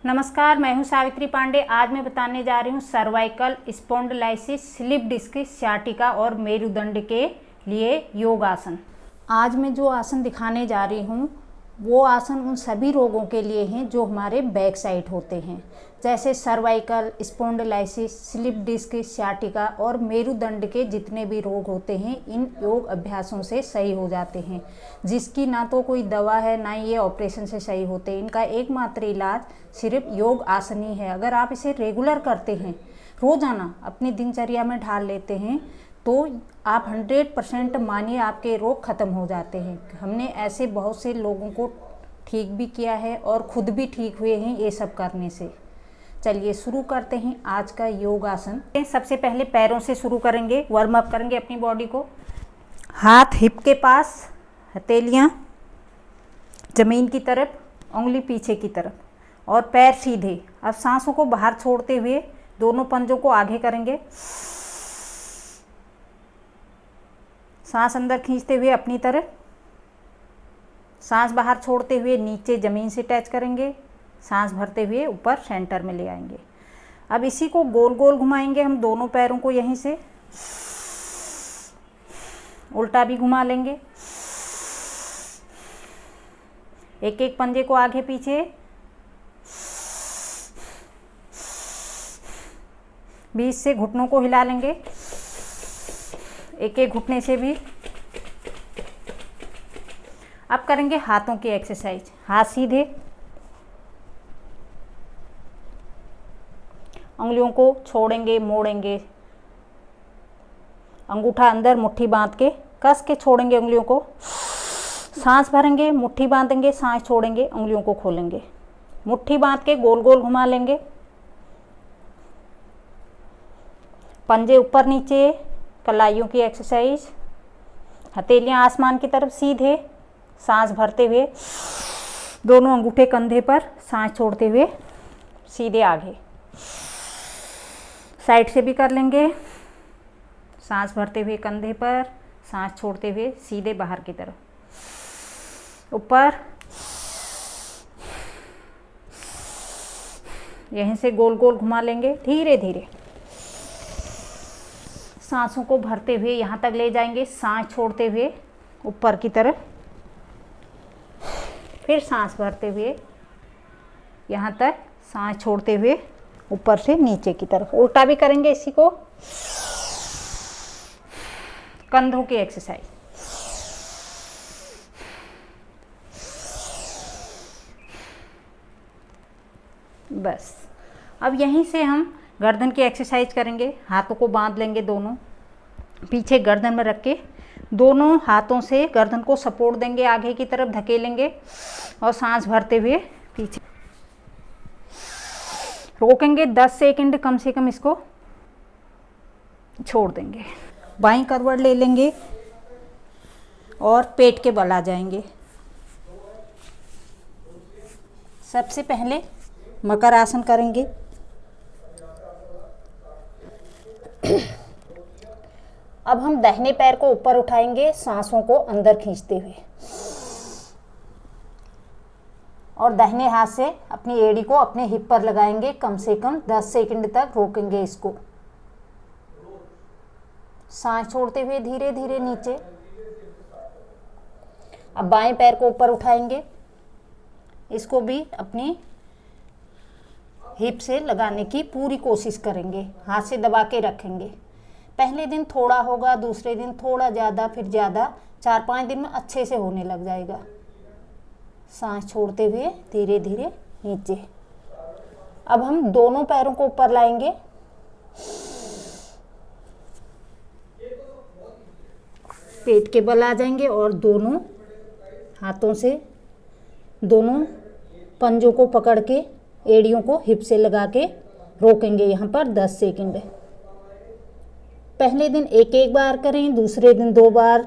नमस्कार, मैं हूं सावित्री पांडे। आज मैं बताने जा रही हूं cervical spondylosis, slip disc, sciatica और मेरुदंड के लिए योग आसन। आज मैं जो आसन दिखाने जा रही हूं वो आसन उन सभी रोगों के लिए हैं जो हमारे बैक साइड होते हैं, जैसे cervical, spondylosis, slip disc, sciatica और मेरुदंड के जितने भी रोग होते हैं इन योग अभ्यासों से सही हो जाते हैं, जिसकी ना तो कोई दवा है ना ये ऑपरेशन से सही होते हैं। इनका एकमात्र इलाज सिर्फ योग आसन ही है। अगर आप इसे रेगुलर करते हैं, रोजाना अपनी दिनचर्या में ढाल लेते हैं तो आप 100% मानिए आपके रोग खत्म हो जाते हैं। हमने ऐसे बहुत से लोगों को ठीक भी किया है और खुद भी ठीक हुए हैं ये सब करने से। चलिए शुरू करते हैं आज का योग आसन। सबसे पहले पैरों से शुरू करेंगे, वार्म अप करेंगे अपनी बॉडी को। हाथ हिप के पास, हथेलियाँ जमीन की तरफ, उंगली पीछे की तरफ और पैर सीधे। अब सांसों को बाहर छोड़ते हुए दोनों पंजों को आगे करेंगे। सांस अंदर खींचते हुए अपनी तरफ, सांस बाहर छोड़ते हुए नीचे ज़मीन से टच करेंगे। सांस भरते हुए ऊपर सेंटर में ले आएंगे। अब इसी को गोल गोल घुमाएंगे हम दोनों पैरों को, यहीं से उल्टा भी घुमा लेंगे। एक एक पंजे को आगे पीछे, बीच से घुटनों को हिला लेंगे, एक एक घुटने से भी। अब करेंगे हाथों की एक्सरसाइज। हाथ सीधे, उंगलियों को छोड़ेंगे, मोड़ेंगे। अंगूठा अंदर मुट्ठी बांध के कस के छोड़ेंगे उंगलियों को। सांस भरेंगे, मुट्ठी बांधेंगे, सांस छोड़ेंगे, उंगलियों को खोलेंगे। मुट्ठी बांध के गोल गोल घुमा लेंगे। पंजे ऊपर नीचे, कलाइयों की एक्सरसाइज। हथेलियां आसमान की तरफ सीधे, सांस भरते हुए दोनों अंगूठे कंधे पर, सांस छोड़ते हुए सीधे आगे। साइड से भी कर लेंगे। सांस भरते हुए कंधे पर, सांस छोड़ते हुए सीधे बाहर की तरफ, ऊपर। यहीं से गोल गोल घुमा लेंगे धीरे धीरे। सांसों को भरते हुए यहाँ तक ले जाएंगे, सांस छोड़ते हुए ऊपर की तरफ, फिर सांस भरते हुए यहाँ तक, सांस छोड़ते हुए ऊपर से नीचे की तरफ। उल्टा भी करेंगे इसी को। कंधों की एक्सरसाइज। बस अब यहीं से हम गर्दन की एक्सरसाइज करेंगे। हाथों को बांध लेंगे दोनों, पीछे गर्दन में रख के दोनों हाथों से गर्दन को सपोर्ट देंगे, आगे की तरफ धकेलेंगे और सांस भरते हुए पीछे रोकेंगे। 10 सेकंड कम से कम, इसको छोड़ देंगे। बाईं करवट ले लेंगे और पेट के बल आ जाएंगे। सबसे पहले मकर आसन करेंगे। अब हम दाहिने पैर को ऊपर उठाएंगे, सांसों को अंदर खींचते हुए, और दाहिने हाथ से अपनी एड़ी को अपने हिप पर लगाएंगे। कम से कम 10 सेकंड तक रोकेंगे इसको। सांस छोड़ते हुए धीरे धीरे नीचे। अब बाएं पैर को ऊपर उठाएंगे, इसको भी अपनी हिप से लगाने की पूरी कोशिश करेंगे। हाथ से दबा के रखेंगे। पहले दिन थोड़ा होगा, दूसरे दिन थोड़ा ज़्यादा, फिर ज़्यादा। 4-5 दिन में अच्छे से होने लग जाएगा। सांस छोड़ते हुए धीरे धीरे नीचे। अब हम दोनों पैरों को ऊपर लाएंगे। पेट के बल आ जाएंगे और दोनों हाथों से दोनों पंजों को पकड़ के एड़ियों को हिप से लगा के रोकेंगे यहाँ पर 10 सेकंड। पहले दिन एक बार करें, दूसरे दिन 2 बार,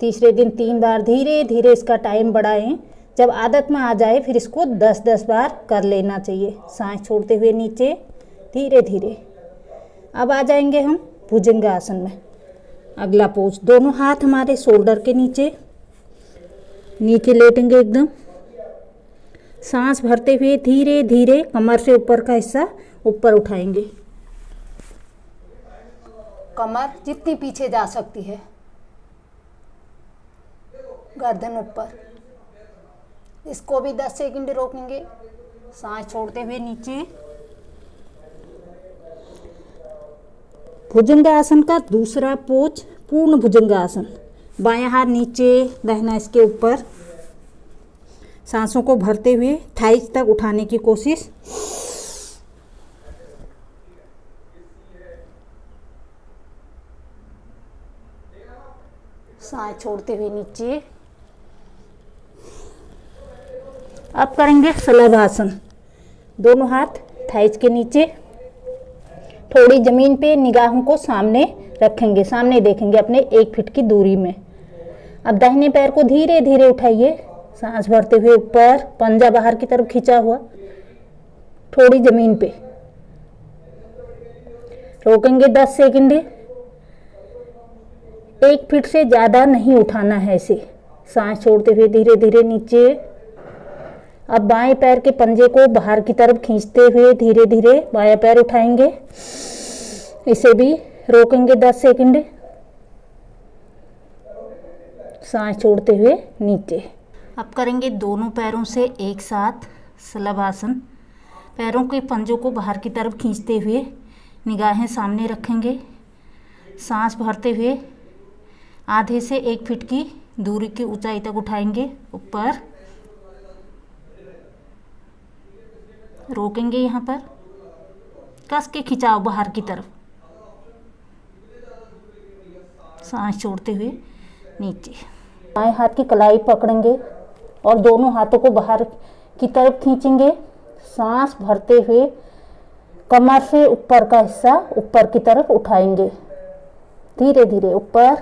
तीसरे दिन 3 बार। धीरे धीरे इसका टाइम बढ़ाएं। जब आदत में आ जाए फिर इसको 10-10 बार कर लेना चाहिए। सांस छोड़ते हुए नीचे धीरे धीरे। अब आ जाएंगे हम भुजंग आसन में। अगला पोज, दोनों हाथ हमारे शोल्डर के नीचे, नीचे लेटेंगे एकदम। सांस भरते हुए धीरे धीरे कमर से ऊपर का हिस्सा ऊपर उठाएंगे। कमर जितनी पीछे जा सकती है, गर्दन ऊपर। इसको भी 10 सेकंड रोकेंगे। सांस छोड़ते हुए नीचे। भुजंगासन का दूसरा पोज पूर्ण भुजंगासन। बायां हाथ नीचे, दाहिना इसके ऊपर। सांसों को भरते हुए थाइस तक उठाने की कोशिश। सांस छोड़ते हुए नीचे। अब करेंगे शलभासन। दोनों हाथ थाइस के नीचे, थोड़ी जमीन पे निगाहों को सामने रखेंगे, सामने देखेंगे अपने 1 फीट की दूरी में। अब दाहिने पैर को धीरे धीरे उठाइए। सांस भरते हुए ऊपर, पंजा बाहर की तरफ खींचा हुआ, थोड़ी जमीन पे रोकेंगे 10 सेकंड। 1 फीट से ज़्यादा नहीं उठाना है इसे। सांस छोड़ते हुए धीरे धीरे नीचे। अब बाएं पैर के पंजे को बाहर की तरफ खींचते हुए धीरे धीरे बायां पैर उठाएंगे। इसे भी रोकेंगे 10 सेकंड। सांस छोड़ते हुए नीचे। अब करेंगे दोनों पैरों से एक साथ शलभासन। पैरों के पंजों को बाहर की तरफ खींचते हुए निगाहें सामने रखेंगे। सांस भरते हुए आधे से 1 फीट की दूरी की ऊंचाई तक उठाएंगे ऊपर। रोकेंगे यहाँ पर, कस के खिंचाव बाहर की तरफ। सांस छोड़ते हुए नीचे। बाएं हाथ की कलाई पकड़ेंगे और दोनों हाथों को बाहर की तरफ खींचेंगे। सांस भरते हुए कमर से ऊपर का हिस्सा ऊपर की तरफ उठाएंगे, धीरे धीरे ऊपर।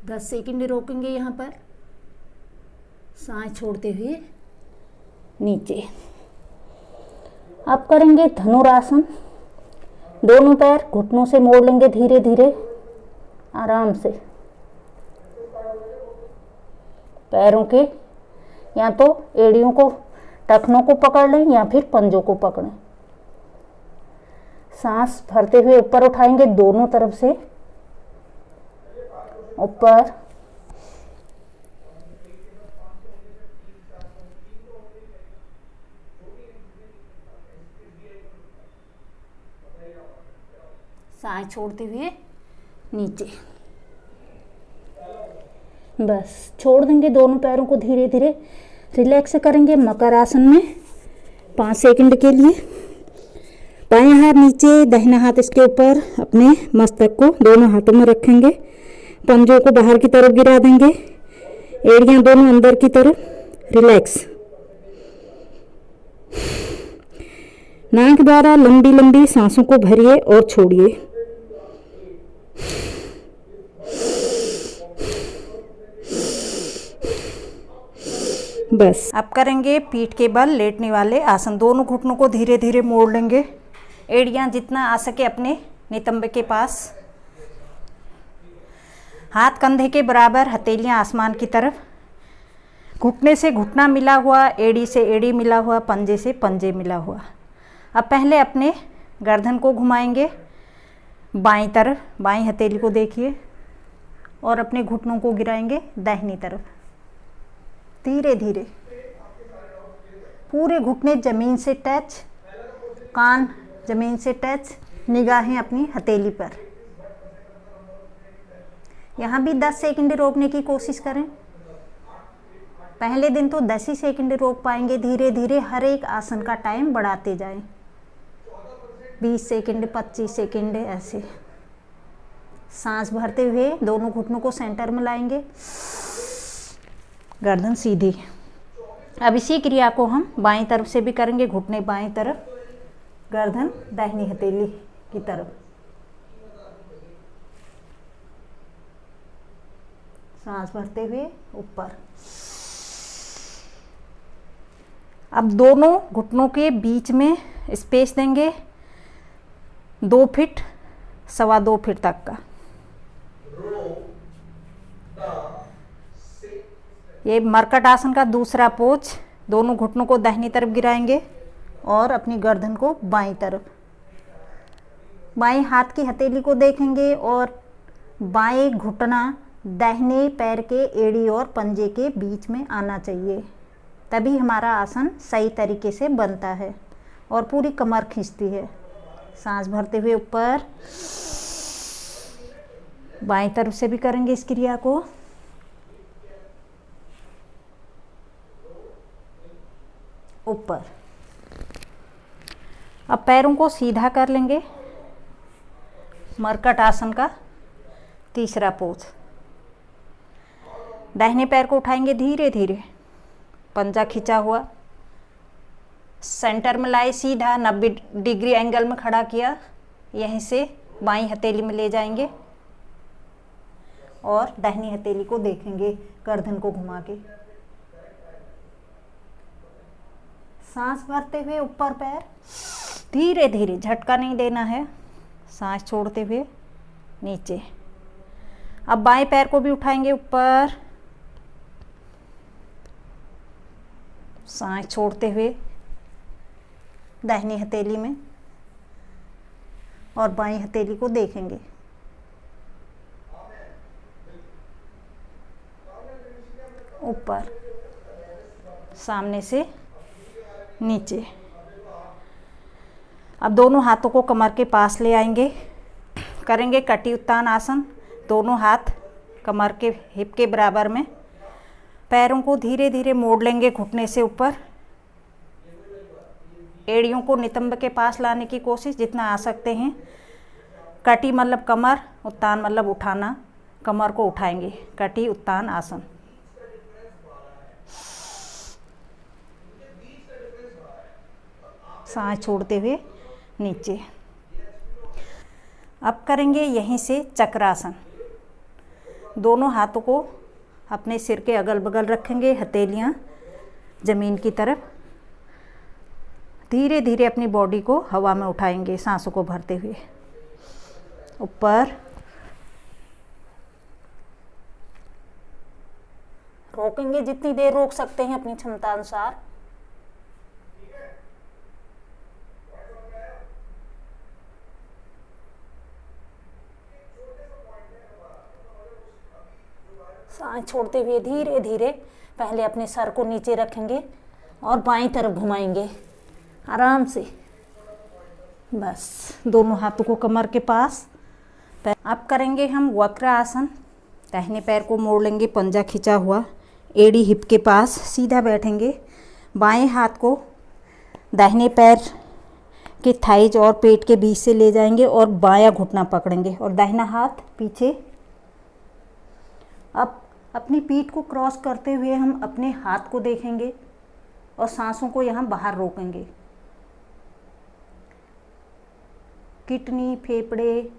दस सेकंड रोकेंगे यहाँ पर। सांस छोड़ते हुए नीचे। अब करेंगे धनुरासन। दोनों पैर घुटनों से मोड़ लेंगे धीरे धीरे, आराम से। पैरों के या तो एड़ियों को, टखनों को पकड़ लें या फिर पंजों को पकड़ें। सांस भरते हुए ऊपर उठाएंगे दोनों तरफ से, ऊपर। सांस छोड़ते हुए नीचे। बस छोड़ देंगे दोनों पैरों को धीरे धीरे। रिलैक्स करेंगे मकर आसन में 5 सेकंड के लिए। बायां हाथ नीचे, दाहिना हाथ इसके ऊपर। अपने मस्तक को दोनों हाथों में रखेंगे। पंजों को बाहर की तरफ गिरा देंगे, एड़ियां दोनों अंदर की तरफ। रिलैक्स। नाक द्वारा लंबी लंबी सांसों को भरिए और छोड़िए। बस। अब करेंगे पीठ के बल लेटने वाले आसन। दोनों घुटनों को धीरे धीरे मोड़ लेंगे, एड़ियां जितना आ सके अपने नितंब के पास। हाथ कंधे के बराबर, हथेलियां आसमान की तरफ। घुटने से घुटना मिला हुआ, एड़ी से एड़ी मिला हुआ, पंजे से पंजे मिला हुआ। अब पहले अपने गर्दन को घुमाएंगे बाईं तरफ, बाईं हथेली को देखिए, और अपने घुटनों को गिराएंगे दाहिनी तरफ, धीरे धीरे। पूरे घुटने जमीन से टच, कान जमीन से टच, निगाहें अपनी हथेली पर। यहाँ भी 10 सेकंड रोकने की कोशिश करें। पहले दिन तो 10 ही सेकंड रोक पाएंगे, धीरे धीरे हर एक आसन का टाइम बढ़ाते जाएं। 20 सेकंड, 25 सेकंड ऐसे। सांस भरते हुए दोनों घुटनों को सेंटर में लाएंगे, गर्दन सीधी। अब इसी क्रिया को हम बाईं तरफ से भी करेंगे। घुटने बाईं तरफ, गर्दन दाहिनी हथेली की तरफ। सांस भरते हुए ऊपर। अब दोनों घुटनों के बीच में स्पेस देंगे 2 फीट, 2.25 फीट तक का। ये मरकट आसन का दूसरा पोज। दोनों घुटनों को दाहिनी तरफ गिराएंगे और अपनी गर्दन को बाईं तरफ, बाएं हाथ की हथेली को देखेंगे और बाएं घुटना दाहिने पैर के एड़ी और पंजे के बीच में आना चाहिए, तभी हमारा आसन सही तरीके से बनता है और पूरी कमर खींचती है। सांस भरते हुए ऊपर, बाईं तरफ से भी करेंगे इस क्रिया को। ऊपर। अब पैरों को सीधा कर लेंगे। मरकट आसन का तीसरा पोज। दाहिने पैर को उठाएंगे धीरे धीरे, पंजा खिंचा हुआ, सेंटर में लाए, सीधा 90 डिग्री एंगल में खड़ा किया। यहीं से बाईं हथेली में ले जाएंगे और दाहिनी हथेली को देखेंगे, गर्दन को घुमा के। सांस भरते हुए ऊपर पैर, धीरे धीरे, झटका नहीं देना है, सांस छोड़ते हुए नीचे। अब बाएं पैर को भी उठाएंगे ऊपर, सांस छोड़ते हुए दाहिनी हथेली में और बाईं हथेली को देखेंगे। ऊपर, सामने से नीचे। अब दोनों हाथों को कमर के पास ले आएंगे, करेंगे कटी उत्तान आसन। दोनों हाथ कमर के हिप के बराबर में, पैरों को धीरे धीरे मोड़ लेंगे घुटने से ऊपर। एड़ियों को नितंब के पास लाने की कोशिश जितना आ सकते हैं। कटी मतलब कमर, उत्तान मतलब उठाना, कमर को उठाएंगे, कटी उत्तान आसन। सांस छोड़ते हुए नीचे। अब करेंगे यहीं से चक्रासन। दोनों हाथों को अपने सिर के अगल बगल रखेंगे, हथेलियां जमीन की तरफ। धीरे धीरे अपनी बॉडी को हवा में उठाएंगे, सांसों को भरते हुए। ऊपर, रोकेंगे जितनी देर रोक सकते हैं अपनी क्षमता अनुसार। सांस छोड़ते हुए धीरे धीरे पहले अपने सर को नीचे रखेंगे और बाईं तरफ घुमाएंगे आराम से। बस, दोनों हाथों को कमर के पास। अब करेंगे हम वक्र आसन। दाहिने पैर को मोड़ लेंगे, पंजा खिंचा हुआ, एड़ी हिप के पास, सीधा बैठेंगे। बाएं हाथ को दाहिने पैर के थाइज और पेट के बीच से ले जाएंगे और बायां घुटना पकड़ेंगे और दाहिना हाथ पीछे। अब अपनी पीठ को क्रॉस करते हुए हम अपने हाथ को देखेंगे और सांसों को यहाँ बाहर रोकेंगे। किडनी, फेफड़े,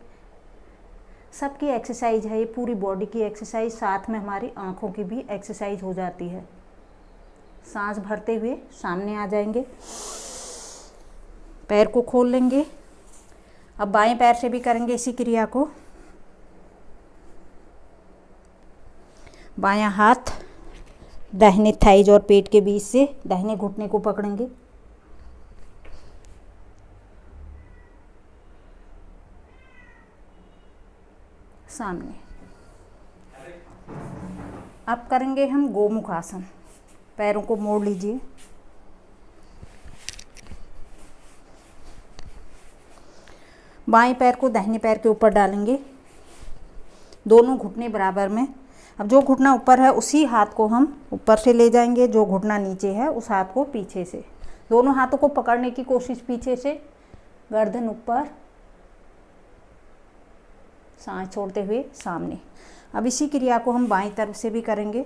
सबकी एक्सरसाइज है ये, पूरी बॉडी की एक्सरसाइज, साथ में हमारी आँखों की भी एक्सरसाइज हो जाती है। सांस भरते हुए सामने आ जाएंगे, पैर को खोल लेंगे। अब बाएं पैर से भी करेंगे इसी क्रिया को। बायां हाथ दाहिने थाइज और पेट के बीच से दाहिने घुटने को पकड़ेंगे। सामने। अब करेंगे हम गोमुख आसन। पैरों को मोड़ लीजिए, बाएं पैर को दाहिने पैर के ऊपर डालेंगे, दोनों घुटने बराबर में। अब जो घुटना ऊपर है उसी हाथ को हम ऊपर से ले जाएंगे, जो घुटना नीचे है उस हाथ को पीछे से। दोनों हाथों को पकड़ने की कोशिश पीछे से, गर्दन ऊपर, सांस छोड़ते हुए सामने। अब इसी क्रिया को हम बाईं तरफ से भी करेंगे।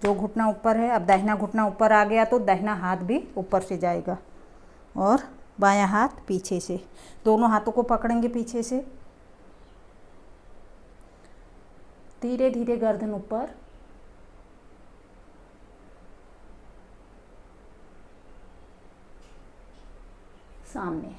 जो घुटना ऊपर है, अब दाहिना घुटना ऊपर आ गया तो दाहिना हाथ भी ऊपर से जाएगा और बायां हाथ पीछे से। दोनों हाथों को पकड़ेंगे पीछे से, धीरे धीरे गर्दन ऊपर, सामने।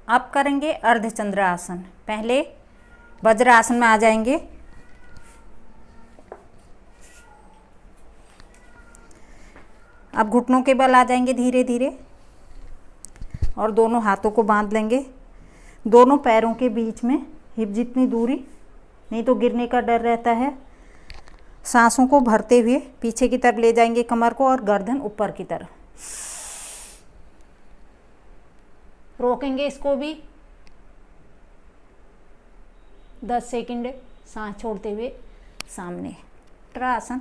अब करेंगे अर्धचंद्र आसन। पहले वज्र आसन में आ जाएंगे। अब घुटनों के बल आ जाएंगे धीरे धीरे और दोनों हाथों को बांध लेंगे। दोनों पैरों के बीच में हिप जितनी दूरी, नहीं तो गिरने का डर रहता है। सांसों को भरते हुए पीछे की तरफ ले जाएंगे कमर को और गर्दन ऊपर की तरफ। रोकेंगे इसको भी 10 सेकंड, सांस छोड़ते हुए सामने। आसन,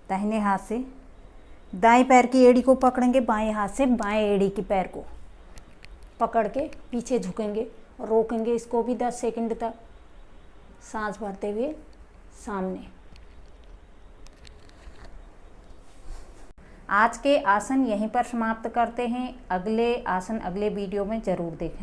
दाहिने हाथ से दाएं पैर की एड़ी को पकड़ेंगे, बाएं हाथ से बाएं एड़ी की पैर को पकड़ के पीछे झुकेंगे और रोकेंगे इसको भी 10 सेकंड तक, सांस भरते हुए सामने। आज के आसन यहीं पर समाप्त करते हैं। अगले आसन अगले वीडियो में ज़रूर देखें।